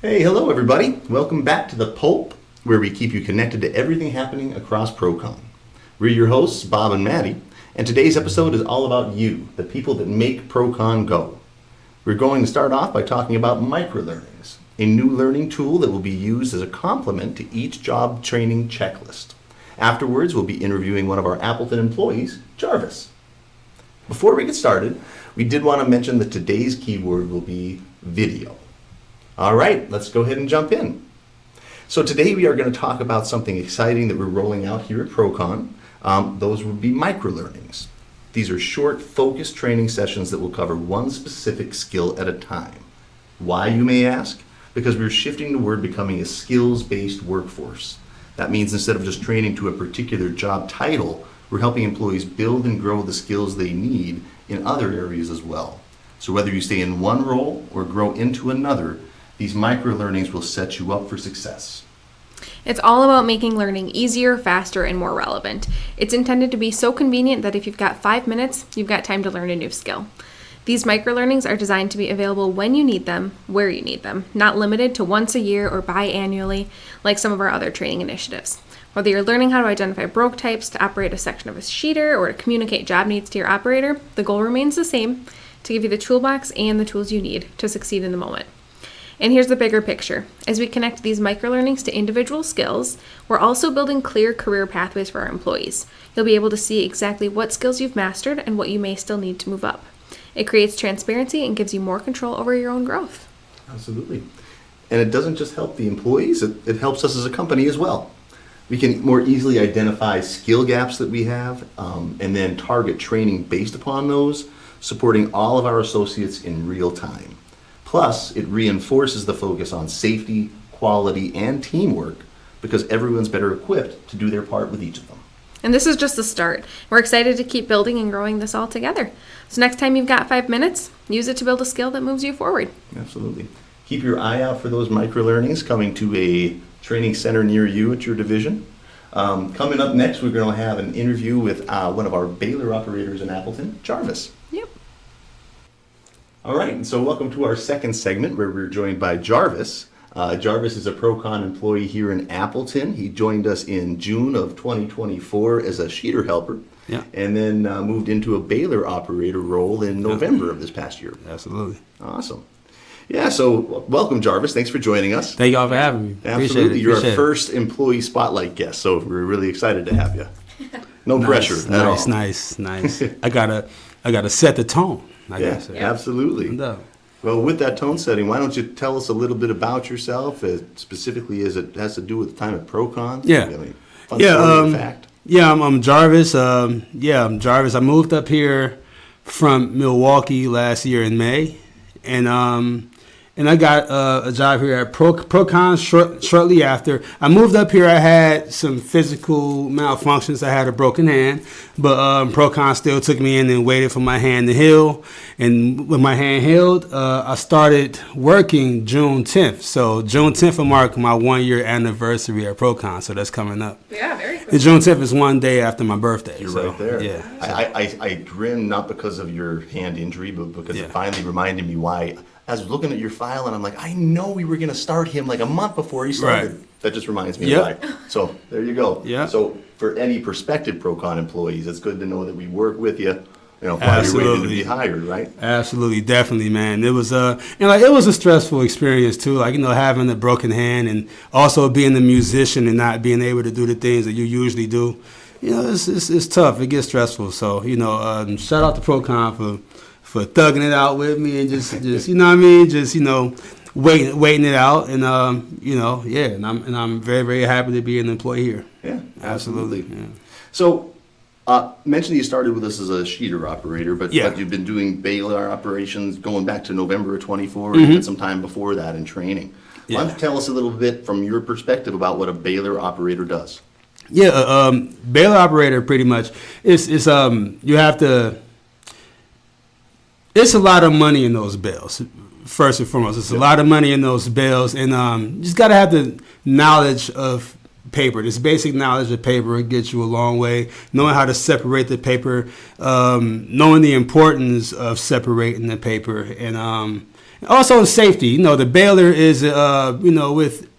Hey, hello everybody. Welcome back to The Pulp, where we keep you connected to everything happening across ProCon. We're your hosts, Bob and Maddie, and today's episode is all about you, the people that make ProCon go. We're going to start off by talking about Microlearnings, a new learning tool that will be used as a complement to each job training checklist. Afterwards, we'll be interviewing one of our Appleton employees, Jarvis. Before we get started, we did want to mention that today's keyword will be video. All right, let's go ahead and jump in. So today we are going to talk about something exciting that we're rolling out here at ProCon. Those would be microlearnings. These are short, focused training sessions that will cover one specific skill at a time. Why, you may ask? Because we're shifting toward becoming a skills-based workforce. That means instead of just training to a particular job title, we're helping employees build and grow the skills they need in other areas as well. So whether you stay in one role or grow into another, these microlearnings will set you up for success. It's all about making learning easier, faster, and more relevant. It's intended to be so convenient that if you've got 5 minutes, you've got time to learn a new skill. These microlearnings are designed to be available when you need them, where you need them, not limited to once a year or biannually like some of our other training initiatives. Whether you're learning how to identify broke types, to operate a section of a sheeter, or to communicate job needs to your operator, the goal remains the same: to give you the toolbox and the tools you need to succeed in the moment. And here's the bigger picture. As we connect these microlearnings to individual skills, we're also building clear career pathways for our employees. You'll be able to see exactly what skills you've mastered and what you may still need to move up. It creates transparency and gives you more control over your own growth. Absolutely. And it doesn't just help the employees, it helps us as a company as well. We can more easily identify skill gaps that we have and then target training based upon those, supporting all of our associates in real time. Plus, it reinforces the focus on safety, quality, and teamwork because everyone's better equipped to do their part with each of them. And this is just the start. We're excited to keep building and growing this all together. So next time you've got 5 minutes, use it to build a skill that moves you forward. Absolutely. Keep your eye out for those microlearnings coming to a training center near you at your division. Coming up next, we're going to have an interview with one of our baler operators in Appleton, Jarvis. Yep. All right, and so welcome to our second segment where we're joined by Jarvis. Jarvis is a ProCon employee here in Appleton. He joined us in June of 2024 as a sheeter helper, and then moved into a baler operator role in November of this past year. Absolutely. Awesome. Yeah, so welcome, Jarvis. Thanks for joining us. Thank y'all for having me. Absolutely. You're our first employee spotlight guest, so we're really excited to have you. No pressure at all. Nice. I gotta set the tone. I guess. Absolutely. Well, with that tone setting, why don't you tell us a little bit about yourself, specifically as it has to do with the time at ProCon? I'm Jarvis. I'm Jarvis. I moved up here from Milwaukee last year in May, and I got a job here at ProCon shortly after. I moved up here. I had some physical malfunctions. I had a broken hand, but ProCon still took me in and waited for my hand to heal. And when my hand healed, I started working June 10th. So June 10th will mark my 1-year anniversary at ProCon. So that's coming up. Yeah, very cool. And June 10th is one day after my birthday. You're right there. Yeah. I grinned not because of your hand injury, but because it finally reminded me why. I was looking at your file and I'm like, I know we were going to start him like a month before he started. Right. That just reminds me of why. So there you go. Yeah. So for any prospective ProCon employees, it's good to know that we work with you, while you're waiting to be hired, right? Absolutely, definitely, man. It was it was a stressful experience too, having a broken hand and also being a musician and not being able to do the things that you usually do. It's tough. It gets stressful. So, shout out to ProCon for thugging it out with me and just waiting it out and and I'm very, very happy to be an employee here. Yeah, absolutely. Yeah. So mentioned you started with us as a sheeter operator, but you've been doing baler operations going back to November of 24 and even some time before that in training. Why don't you tell us a little bit from your perspective about what a baler operator does? Yeah, baler operator pretty much is you have to. It's a lot of money in those bales. First and foremost, it's a lot of money in those bales, and you just gotta have the knowledge of paper. This basic knowledge of paper gets you a long way. Knowing how to separate the paper, knowing the importance of separating the paper, and Also safety. You know, the baler is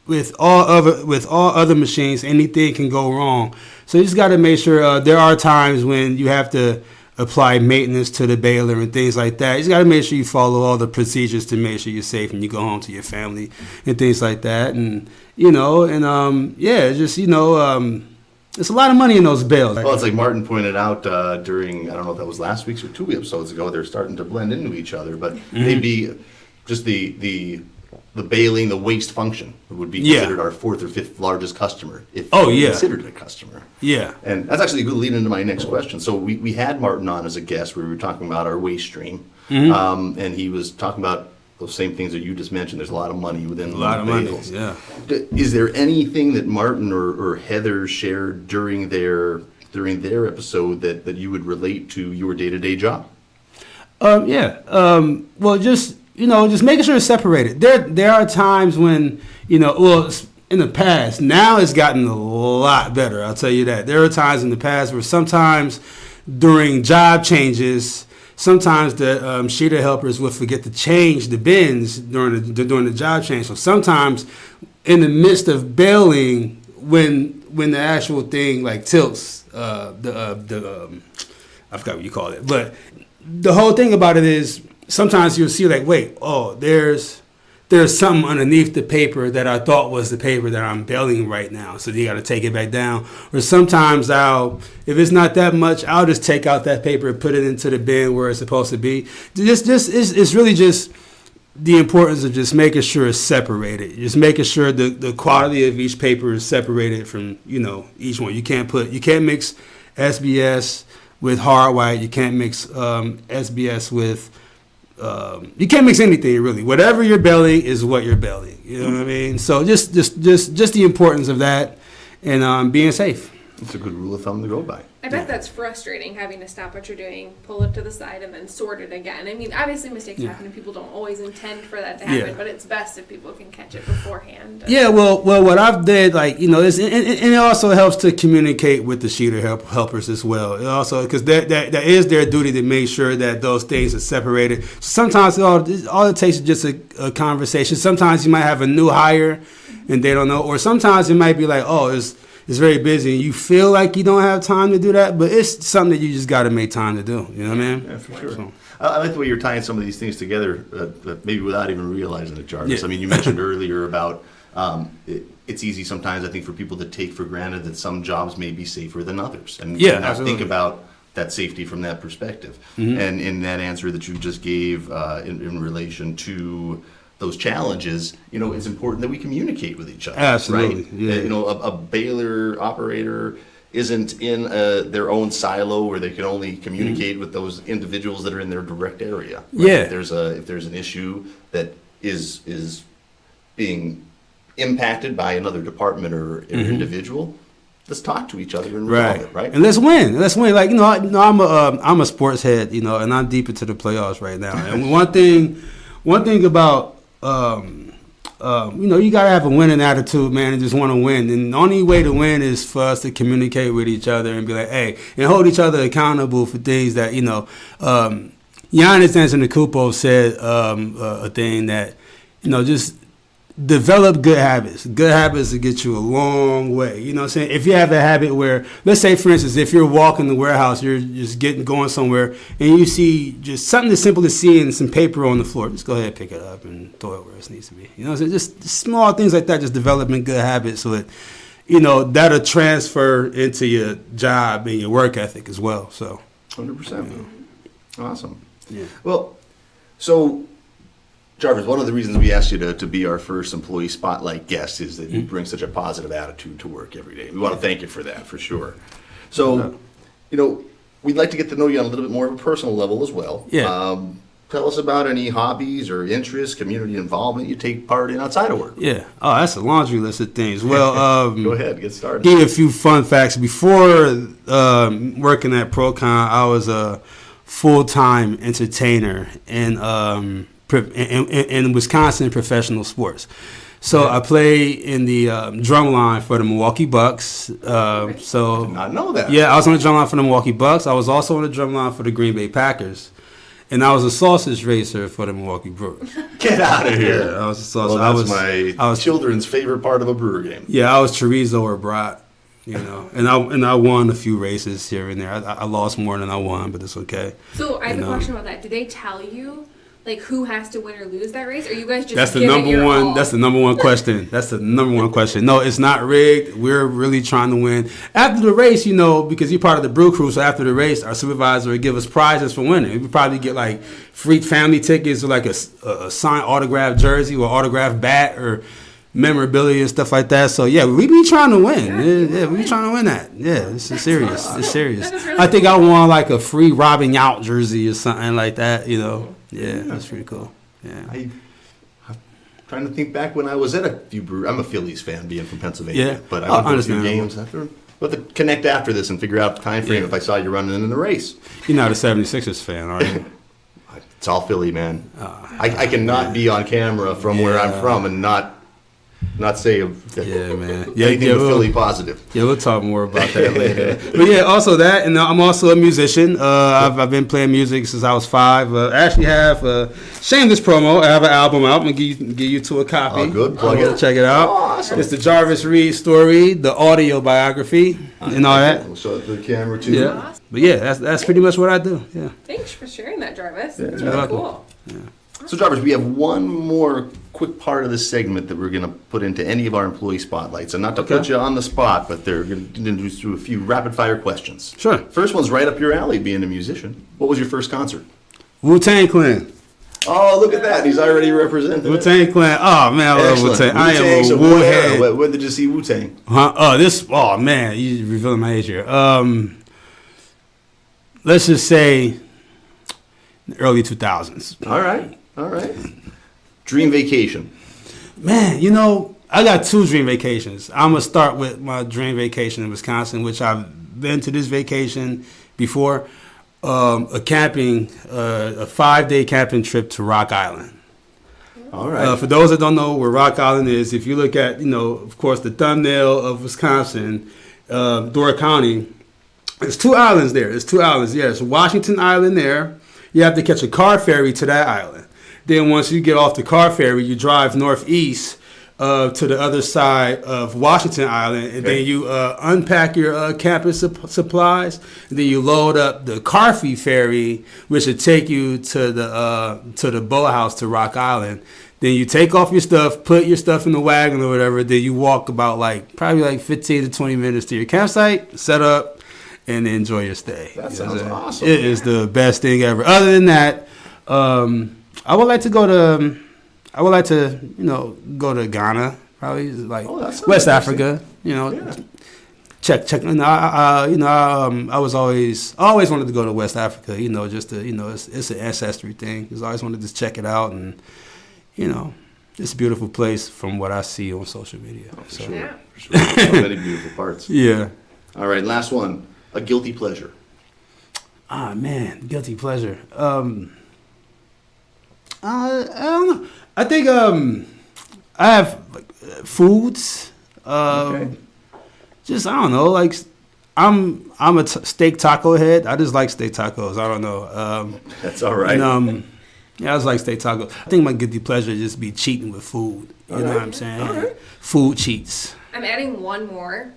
with all other machines, anything can go wrong. So you just got to make sure there are times when you have to apply maintenance to the baler and things like that. You just got to make sure you follow all the procedures to make sure you're safe and you go home to your family and things like that. And it's a lot of money in those bales. Well, it's like Martin pointed out during, I don't know if that was last week's or 2 episodes ago, they're starting to blend into each other, but they'd be just the baling, the waste function would be considered our fourth or fifth largest customer if considered a customer. Yeah. And that's actually a good lead into my next question. So we had Martin on as a guest where we were talking about our waste stream. And he was talking about those same things that you just mentioned. There's a lot of money within the bales. Yeah. Is there anything that Martin or Heather shared during their episode that you would relate to your day-to-day job? Well, just making sure it's separated. There are times when, in the past, now it's gotten a lot better, I'll tell you that. There are times in the past where sometimes during job changes, sometimes the sheeter helpers would forget to change the bins during the job change. So sometimes in the midst of baling, when the actual thing like tilts, I forgot what you call it, but the whole thing about it is, sometimes you'll see like, wait, there's something underneath the paper that I thought was the paper that I'm baling right now. So you got to take it back down. Or sometimes if it's not that much, I'll just take out that paper and put it into the bin where it's supposed to be. It's really just the importance of just making sure it's separated. Just making sure the quality of each paper is separated from, each one. You can't mix SBS with hard white. You can't mix SBS with you can't mix anything really. Whatever you're baling is what you're baling. You know what I mean? So just the importance of that and being safe. It's a good rule of thumb to go by. I bet that's frustrating, having to stop what you're doing, pull it to the side, and then sort it again. I mean, obviously mistakes happen, and people don't always intend for that to happen, but it's best if people can catch it beforehand. Well, what I've did, is, and it also helps to communicate with the sheeter helpers as well. It also, because that is their duty to make sure that those things are separated. Sometimes all it takes is just a conversation. Sometimes you might have a new hire, and they don't know, or sometimes it might be like, it's very busy, and you feel like you don't have time to do that, but it's something that you just got to make time to do. You know what I mean? Yeah, for sure. So. I like the way you're tying some of these things together, maybe without even realizing it, Jarvis. Yeah. I mean, you mentioned earlier about it's easy sometimes, I think, for people to take for granted that some jobs may be safer than others, and not think about that safety from that perspective. And in that answer that you just gave in relation to those challenges, it's important that we communicate with each other. Absolutely. Right? Yeah. A baler operator isn't in their own silo where they can only communicate with those individuals that are in their direct area. Right? Yeah. If there's an issue that is being impacted by another department or individual, let's talk to each other and resolve it, right? And let's win. Like, I'm a sports head, and I'm deep into the playoffs right now. And one thing about you gotta have a winning attitude, man, and just want to win. And the only way to win is for us to communicate with each other and be like, hey, and hold each other accountable for things that Giannis Antetokounmpo said a thing that just develop good habits. Good habits will get you a long way. You know what I'm saying? If you have a habit where, let's say, for instance, if you're walking the warehouse, you're just going somewhere, and you see just something as simple as seeing some paper on the floor, just go ahead and pick it up and throw it where it needs to be. You know what I'm saying? Just small things like that, just developing good habits so that, that'll transfer into your job and your work ethic as well. So 100%. Awesome. Yeah. Well, so Jarvis, one of the reasons we asked you to be our first employee spotlight guest is that you bring such a positive attitude to work every day. We want to thank you for that, for sure. So, we'd like to get to know you on a little bit more of a personal level as well. Yeah. Tell us about any hobbies or interests, community involvement you take part in outside of work. Yeah. Oh, that's a laundry list of things. Well, go ahead, get started. Give you a few fun facts. Before working at ProCon, I was a full-time entertainer in Wisconsin professional sports. So I play in the drum line for the Milwaukee Bucks. I did not know that. Yeah, I was on the drum line for the Milwaukee Bucks. I was also on the drum line for the Green Bay Packers. And I was a sausage racer for the Milwaukee Brewers. Get out of here. Yeah, I was a sausage. Well, that's my children's favorite part of a Brewer game. Yeah, I was chorizo or brat, and I won a few races here and there. I lost more than I won, but it's okay. So I have a question about that. Do they tell you like who has to win or lose that race, or you guys just That's the give it number your one. all? That's the number one question. That's the number one question. No, it's not rigged. We're really trying to win. After the race, because you're part of the brew crew, so after the race, our supervisor would give us prizes for winning. We probably get like free family tickets or like a signed autographed jersey or autographed bat or memorabilia and stuff like that. So yeah, we be trying to win. Yeah, we be trying to win that. Yeah, it's serious. It's serious. That is really I think cool. I won like a free robbing out jersey or something like that. Yeah, that's pretty cool. Yeah. I'm trying to think back when I was at a few breweries. I'm a Phillies fan, being from Pennsylvania. Yeah. But I went to a few Understandable. games. We'll have to connect after this and figure out the time frame Yeah. if I saw you running in the race. You're not a 76ers fan, are you? It's all Philly, man. I cannot be on camera from where I'm from and not say Yeah, man. Yeah, anything yeah, but Philly positive. Yeah, we'll talk more about that later. But yeah, also that, and I'm also a musician. I've been playing music since I was 5. I actually have shameless promo. I have an album out. I'm gonna give you to a copy. Oh, good. Plug it. Check it out. Awesome. It's the Jarvis Reed story, the audio biography, and all that. We'll show it to the camera too. Yeah, but yeah, that's pretty much what I do. Yeah. Thanks for sharing that, Jarvis. Yeah, It's you're really welcome. cool. So Jarvis, we have one more quick part of this segment that we're going to put into any of our employee spotlights. And not to put Okay. you on the spot, but they're going to do through a few rapid fire questions. Sure. First one's right up your alley, being a musician. What was your first concert? Wu-Tang Clan. Oh, look at that. He's already represented it. Wu-Tang Clan. Oh man, I love Excellent. Wu-Tang. I am Wu-Tang, a so Wu-head. when did you see Wu-Tang? Huh? Oh man, you're revealing my age here. Let's just say the early 2000s. All right. Dream vacation. Man, I got 2 dream vacations. I'm going to start with my dream vacation in Wisconsin, which I've been to this vacation before. A 5-day camping trip to Rock Island. All right. For those that don't know where Rock Island is, if you look at, of course, the thumbnail of Wisconsin, Door County, there's 2 islands there. There's 2 islands. Yeah, there's Washington Island there. You have to catch a car ferry to that island. Then once you get off the car ferry, you drive northeast to the other side of Washington Island, and then you unpack your camping supplies, and then you load up the Carfee ferry, which will take you to the boathouse to Rock Island. Then you take off your stuff, put your stuff in the wagon or whatever. Then you walk about probably 15 to 20 minutes to your campsite, set up, and enjoy your stay. That sounds awesome. It is the best thing ever. Other than that, I would like to go to Ghana, probably that sounds West interesting. Africa. Yeah. Check. I was always wanted to go to West Africa. Just to it's an ancestry thing. I always wanted to check it out, and it's a beautiful place from what I see on social media. So Yeah. For sure. So many beautiful parts. yeah. All right, last one. A guilty pleasure. Ah man, guilty pleasure. I don't know. I think I have foods. Okay. Just I don't know. I'm a steak taco head. I just like steak tacos. I don't know. That's all right. And, yeah, I just like steak tacos. I think my guilty pleasure is just be cheating with food. You know right. what I'm saying? All right. Food cheats. I'm adding one more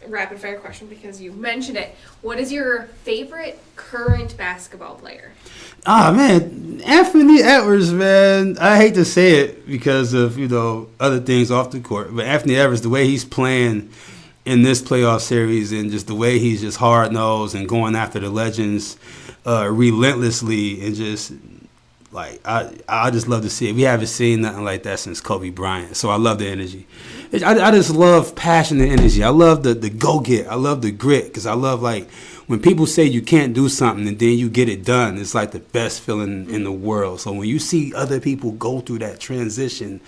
rapid fire question because you mentioned it. What is your favorite current basketball player? Ah man, Anthony Edwards, man. I hate to say it because of other things off the court, but Anthony Edwards, the way he's playing in this playoff series, and just the way he's just hard nosed and going after the legends relentlessly, and just I just love to see it. We haven't seen nothing like that since Kobe Bryant, so I love the energy. I just love passion and energy. I love the go get. I love the grit because I love when people say you can't do something and then you get it done. It's like the best feeling in the world. So when you see other people go through that transition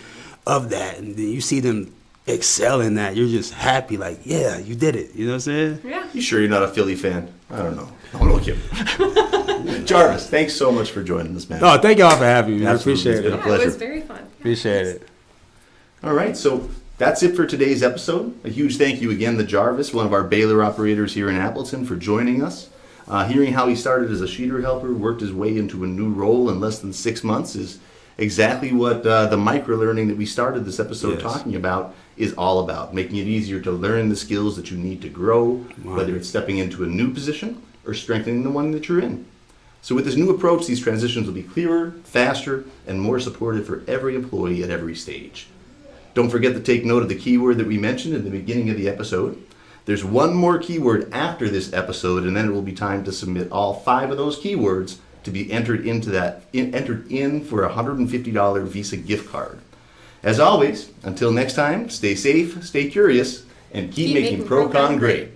of that, and then you see them excel in that, you're just happy. Yeah, you did it. You know what I'm saying? Yeah. You sure you're not a Philly fan? I don't know. I'm not kidding. Jarvis, thanks so much for joining us, man. Oh, thank y'all for having me. I Absolutely. appreciate It's been it. a Yeah, pleasure. it was very fun. Appreciate it. All right, so that's it for today's episode. A huge thank you again to Jarvis, one of our baler operators here in Appleton, for joining us. Hearing how he started as a sheeter helper, worked his way into a new role in less than 6 months is exactly what the microlearning that we started this episode talking about is all about. Making it easier to learn the skills that you need to grow, whether it's stepping into a new position or strengthening the one that you're in. So with this new approach, these transitions will be clearer, faster, and more supportive for every employee at every stage. Don't forget to take note of the keyword that we mentioned in the beginning of the episode. There's one more keyword after this episode, and then it will be time to submit all 5 of those keywords to be entered in for a $150 Visa gift card. As always, until next time, stay safe, stay curious, and keep making ProCon great.